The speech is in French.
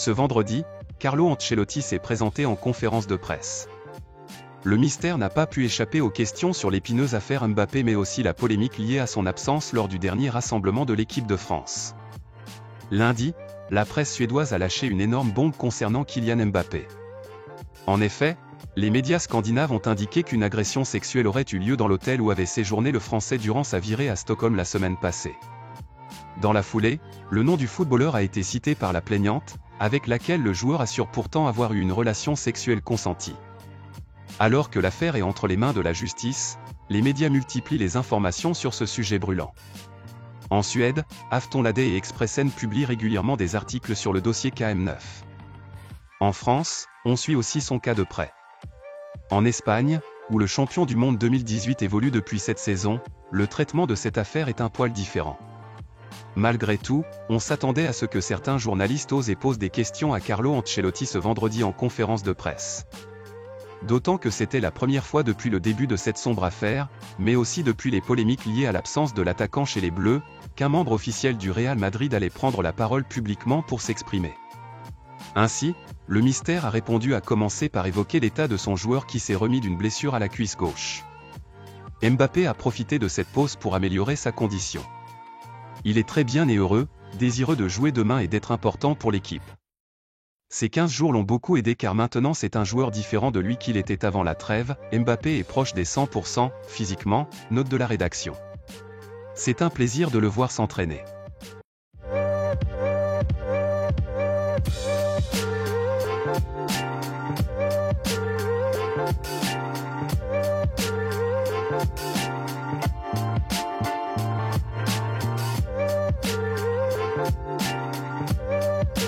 Ce vendredi, Carlo Ancelotti s'est présenté en conférence de presse. Le mystère n'a pas pu échapper aux questions sur l'épineuse affaire Mbappé mais aussi la polémique liée à son absence lors du dernier rassemblement de l'équipe de France. Lundi, la presse suédoise a lâché une énorme bombe concernant Kylian Mbappé. En effet, les médias scandinaves ont indiqué qu'une agression sexuelle aurait eu lieu dans l'hôtel où avait séjourné le Français durant sa virée à Stockholm la semaine passée. Dans la foulée, le nom du footballeur a été cité par la plaignante, avec laquelle le joueur assure pourtant avoir eu une relation sexuelle consentie. Alors que l'affaire est entre les mains de la justice, les médias multiplient les informations sur ce sujet brûlant. En Suède, Aftonbladet et Expressen publient régulièrement des articles sur le dossier KM9. En France, on suit aussi son cas de près. En Espagne, où le champion du monde 2018 évolue depuis cette saison, le traitement de cette affaire est un poil différent. Malgré tout, on s'attendait à ce que certains journalistes osent et posent des questions à Carlo Ancelotti ce vendredi en conférence de presse. D'autant que c'était la première fois depuis le début de cette sombre affaire, mais aussi depuis les polémiques liées à l'absence de l'attaquant chez les Bleus, qu'un membre officiel du Real Madrid allait prendre la parole publiquement pour s'exprimer. Ainsi, le mystère a répondu à commencer par évoquer l'état de son joueur qui s'est remis d'une blessure à la cuisse gauche. Mbappé a profité de cette pause pour améliorer sa condition. Il est très bien et heureux, désireux de jouer demain et d'être important pour l'équipe. Ces 15 jours l'ont beaucoup aidé car maintenant c'est un joueur différent de lui qu'il était avant la trêve. Mbappé est proche des 100% physiquement, note de la rédaction. C'est un plaisir de le voir s'entraîner.